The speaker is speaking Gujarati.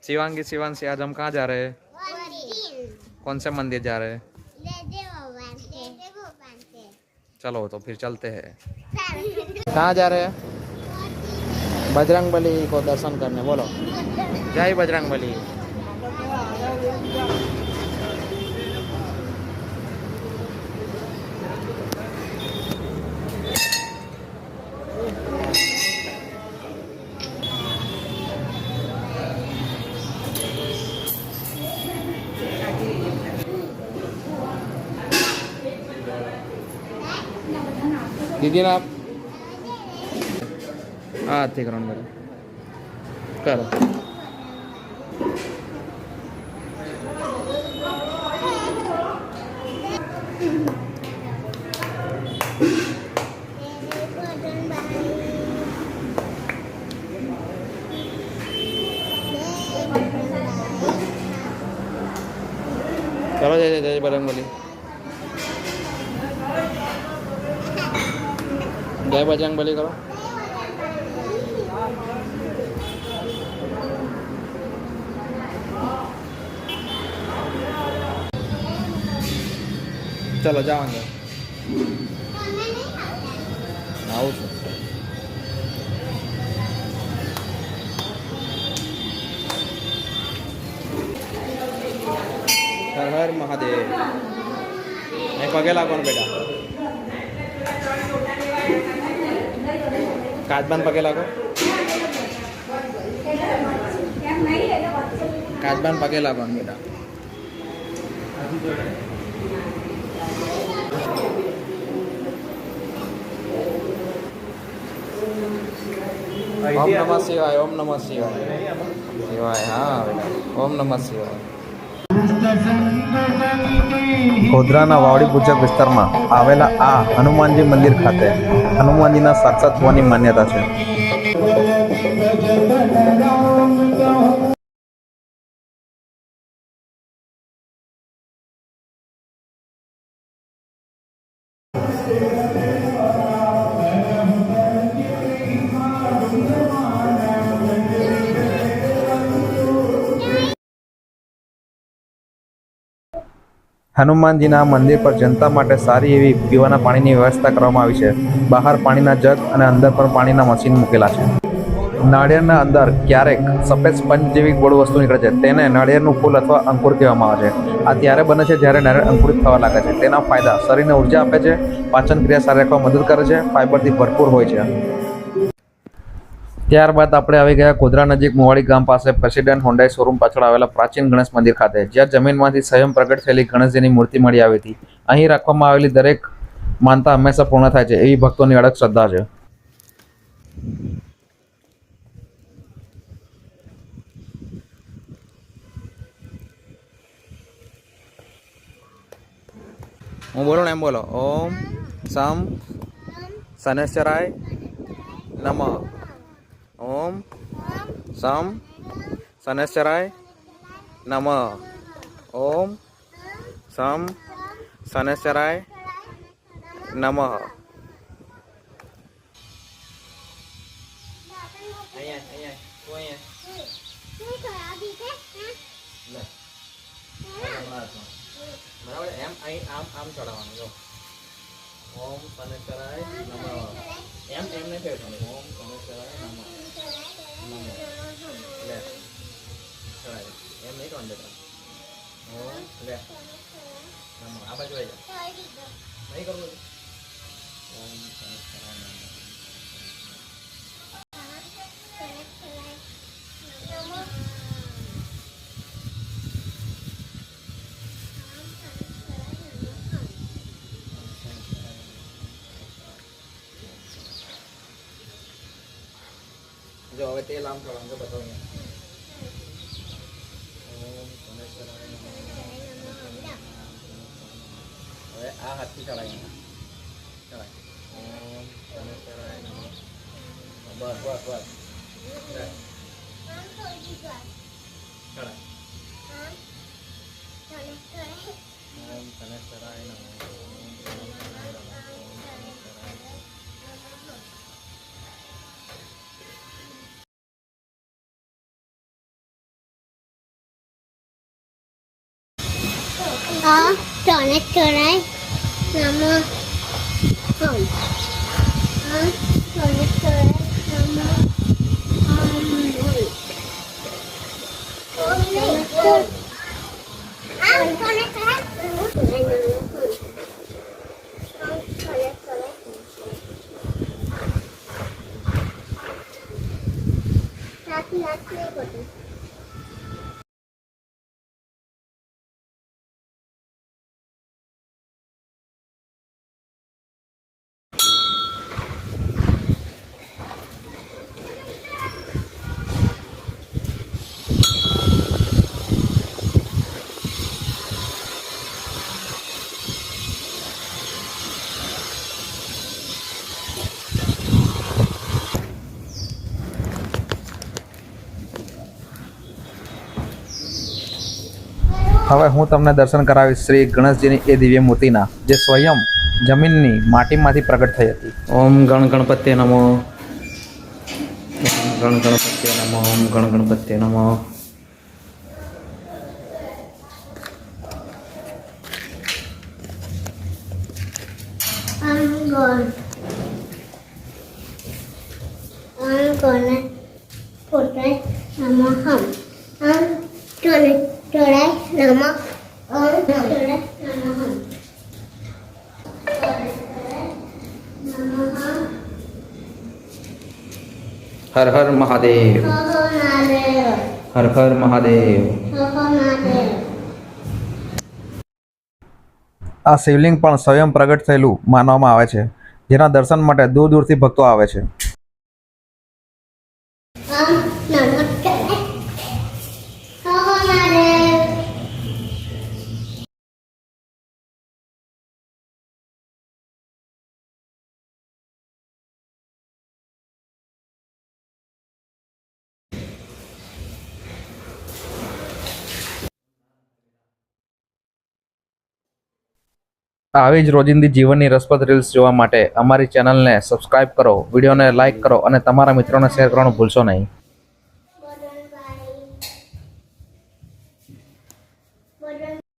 शिवांगी शिवांशी आज हम कहाँ जा रहे हैं? कौन से मंदिर जा रहे हैं? चलो तो फिर चलते हैं। कहाँ जा रहे हैं? बजरंगबली को दर्शन करने। बोलो जय बजरंगबली। दीदी ना आप ठीक करो मेरे करो। चलो जय जय जय बजरंगबली। जय बजरंगबली करो। चलो जाओ अंदर। આવું છું। હર હર મહાદેવ। અહીં પગે લાગો ને બેટા। કાચબાન પગે લાગો। કાચબાન પગે લાગો ને બેટા। ओम नमः शिवाय। ओम नमः शिवाय। शिवाय हाँ बेटा ओम नमः शिवाय। ગોધરાના વાવડી પૂજક વિસ્તારમાં આવેલા આ હનુમાનજી મંદિર ખાતે હનુમાનજીના સાક્ષાત હોવાની માન્યતા છે। હનુમાનજીના મંદિર પર જનતા માટે સારી એવી પીવાના પાણીની વ્યવસ્થા કરવામાં આવી છે। બહાર પાણીના જગ અને અંદર પણ પાણીના મશીન મૂકેલા છે। નાળિયેરના અંદર ક્યારેક સફેદ સ્પંજ જેવી ગોળ વસ્તુ નીકળે છે, તેને નાળિયેરનું ફૂલ અથવા અંકુર કહેવામાં આવે છે। આ ત્યારે બને છે જ્યારે નાળિયેર અંકુરિત થવા લાગે છે। તેના ફાયદા શરીરને ઉર્જા આપે છે, પાચન ક્રિયા સારી રાખવા મદદ કરે છે, ફાઇબરથી ભરપૂર હોય છે। ત્યારબાદ આપણે આવી ગયા ગોધરા નજીક મોવાડી ગામ પાસે પ્રેસિડેન્ટ હોન્ડાઈ શોરૂમ પાછળ આવેલા પ્રાચીન ગણેશ મંદિર ખાતે, જ્યાં જમીનમાંથી સ્વયં પ્રગટ થયેલી ગણેશજીની મૂર્તિ મળી આવી હતી। અહીં રાખવામાં આવેલી દરેક માનતા હંમેશા પૂર્ણ થાય છે એવી ભક્તોની અડગ શ્રદ્ધા છે। હું બોલું ને એમ બોલો। ઓમ સમ શનૈશ્ચરાય નમઃ। ઓમ સમ શનૈશ્ચરાય નમઃ। ઓમ સમ શનૈશ્ચરાય નમઃ। બરાબર એમ અહીં આમ આમ ચડાવવાનું જો। ઓમ શનૈશ્ચરાય નમઃ। એમ એમ નહીં કહેવાનું। ઓમ શનૈશ્ચરાય નમઃ નમઃ લે ચડાય એમ નહીં કરવાનું બેટા। ઓમ લે નમઃ આ બાજુ આવી જા નહીં કરવું। ઓમ શનૈશ્ચરાય નમઃ। જો હવે તેલ આમ ચડાવવાનું જો બતાવો અહીંયા। ઓમ શનૈશ્ચરાય નમઃ। હવે આ હાથથી ચડાય ચડાય। ઓમ શનૈશ્ચરાય નમઃ। બસ બસ બસ ચડાય। ઓમ શનૈશ્ચરાય નમઃ। આ તને કરાય નમો હમ આ તને કરાય નમો હવે હું તમને દર્શન કરાવીશ શ્રી ગણેશજીની એ દિવ્ય મૂર્તિના, જે સ્વયં જમીનની માટીમાંથી પ્રગટ થઈ હતી. ઓમ ગણ ગણપત્ય નમો. ઓમ ગણ ગણપત્ય નમો. ઓમ ગણ ગણપત્ય નમો. કોને પોતે નમો હમ આમ તને કરાય નમો તને નમો હમ હર હર મહાદેવ. હર હર મહાદેવ. આ શિવલિંગ પણ સ્વયં પ્રગટ થયેલું માનવામાં આવે છે, જેના દર્શન માટે દૂર દૂરથી ભક્તો આવે છે. આવી જ રોજિંદી જીવનની રસપ્રદ રીલ્સ જોવા માટે અમારી ચેનલને સબસ્ક્રાઇબ કરો, વિડીયોને લાઇક કરો અને તમારા મિત્રોને શેર કરવાનું ભૂલશો નહીં.